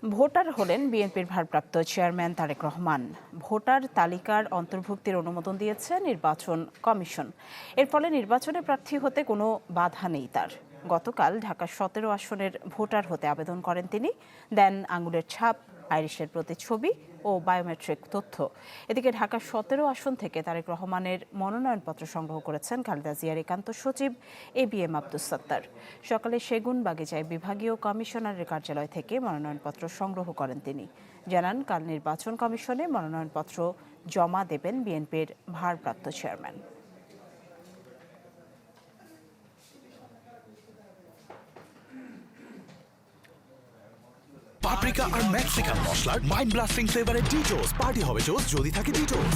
Voter হলেন বিএনপির ভারপ্রাপ্ত চেয়ারম্যান তারেক রহমান। ভোটার তালিকার অন্তর্ভুক্তির অনুমোদন দিয়েছে নির্বাচন কমিশন। এর ফলে নির্বাচনে প্রার্থী হতে কোনো বাধা নেই তার। গতকাল ঢাকা ১৭ আসনের ভোটার হতে আবেদন করেন তিনি। দেন আঙুলের ছাপ, আইরিশের প্রতিচ্ছবি ও বায়োমেট্রিক তথ্য। এদিকে ঢাকা ১৭ আসন থেকে তারেক রহমানের মনোনয়নপত্র সংগ্রহ করেছেন খালেদা জিয়ার একান্ত সচিব ABM আব্দুস সাত্তার। সকালে সেগুনবাগিচায় বিভাগীয় কমিশনারের কার্যালয় থেকে মনোনয়নপত্র সংগ্রহ করেন তিনি। জানান, কাল নির্বাচন কমিশনে মনোনয়নপত্র জমা দেবেন বিএনপির ভারপ্রাপ্ত চেয়ারম্যান। পাপরিকা আর মেক্সিকান মশলার মাইন্ড ব্লাস্টিং ফ্লেভারের ডিটোস পার্টি হবে জোস যদি থাকে ডিটোস।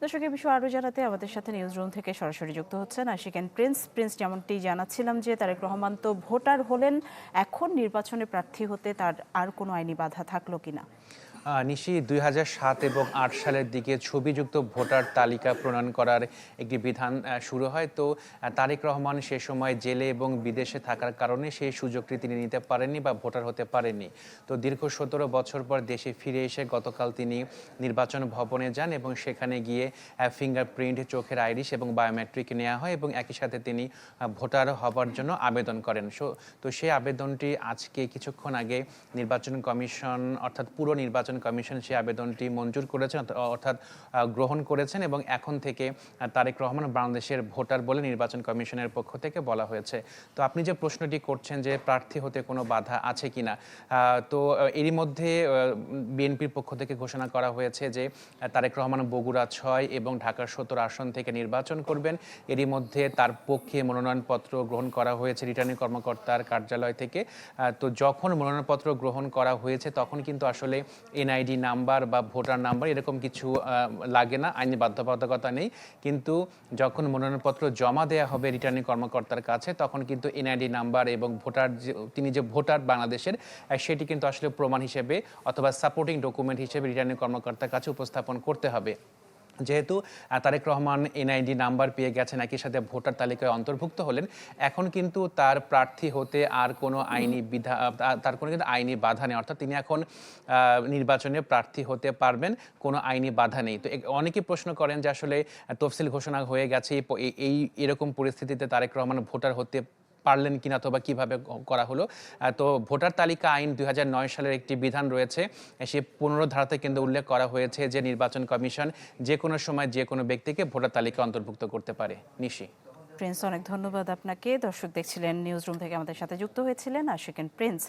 দর্শক, এই বিষয়ে আরও জানাতে আমাদের সাথে নিউজ রুম থেকে সরাসরি যুক্ত হচ্ছেন আশিকেন প্রিন্স। যেমনটি জানাচ্ছিলাম যে তারেক রহমান তো ভোটার হলেন, এখন নির্বাচনে প্রার্থী হতে তার আর কোনো আইনি বাধা থাকলো কিনা? নিশি ২০০৭ এবং ৮ সালের দিকে ছবিযুক্ত ভোটার তালিকা প্রণয়ন করার একটি বিধান শুরু হয়। তো তারেক রহমান সে সময় জেলে এবং বিদেশে থাকার কারণে সেই সুযোগটি তিনি নিতে পারেননি বা ভোটার হতে পারেননি। তো দীর্ঘ ১৭ বছর পর দেশে ফিরে এসে গতকাল তিনি নির্বাচন ভবনে যান এবং সেখানে গিয়ে ফিঙ্গারপ্রিন্ট, চোখের আইরিশ এবং বায়োমেট্রিক নেওয়া হয় এবং একই সাথে তিনি ভোটার হবার জন্য আবেদন করেন। তো সেই আবেদনটি আজকে কিছুক্ষণ আগে নির্বাচন কমিশন অর্থাৎ পুরো নির্বাচন কমিশন সেই আবেদনটি মঞ্জুর করেছেন অর্থাৎ গ্রহণ করেছেন এবং এখন থেকে তারেক রহমান বাংলাদেশের ভোটার বলে নির্বাচন কমিশনের পক্ষ থেকে বলা হয়েছে। তো আপনি যে প্রশ্নটি করছেন যে প্রার্থী হতে কোনো বাধা আছে কিনা, তো এরই মধ্যে বিএনপির পক্ষ থেকে ঘোষণা করা হয়েছে যে তারেক রহমান বগুড়া ৬ এবং ঢাকার ১৭ আসন থেকে নির্বাচন করবেন। এরই মধ্যে তার পক্ষে মনোনয়নপত্র গ্রহণ করা হয়েছে রিটার্নিং কর্মকর্তার কার্যালয় থেকে। তো যখন মনোনয়নপত্র গ্রহণ করা হয়েছে তখন কিন্তু আসলে এনআইডি নাম্বার বা ভোটার নাম্বার এরকম কিছু লাগে না, আইনি বাধ্যবাধকতা নেই। কিন্তু যখন মনোনয়নপত্র জমা দেওয়া হবে রিটার্নিং কর্মকর্তার কাছে তখন কিন্তু এনআইডি নাম্বার এবং ভোটার তিনি যে ভোটার বাংলাদেশের সেটি কিন্তু আসলে প্রমাণ হিসেবে অথবা সাপোর্টিং ডকুমেন্ট হিসেবে রিটার্নিং কর্মকর্তার কাছে উপস্থাপন করতে হবে। যেহেতু তারেক রহমান এনআইডি নাম্বার পেয়ে গেছেন, একই সাথে ভোটার তালিকায় অন্তর্ভুক্ত হলেন, এখন কিন্তু তার প্রার্থী হতে আর কোনো তার কোনো কিন্তু আইনি বাধা নেই, অর্থাৎ তিনি এখন নির্বাচনে প্রার্থী হতে পারবেন, কোনো আইনি বাধা নেই। তো অনেকে প্রশ্ন করেন যে আসলে তফসিল ঘোষণা হয়ে গেছে, এরকম পরিস্থিতিতে তারেক রহমান ভোটার হতে পারলেন কিনা অথবা কিভাবে করা হলো। তো ভোটার তালিকা আইন ২০০৯ সালের একটি বিধান রয়েছে, সে ১৫ ধারাতে কিন্তু উল্লেখ করা হয়েছে যে নির্বাচন কমিশন যে কোনো সময় যে কোনো ব্যক্তিকে ভোটার তালিকা অন্তর্ভুক্ত করতে পারে। নিশি। অনেক ধন্যবাদ আপনাকে। দর্শক, দেখছিলেন নিউজ রুম থেকে আমাদের সাথে যুক্ত হয়েছিলেন আশিকেন প্রিন্স।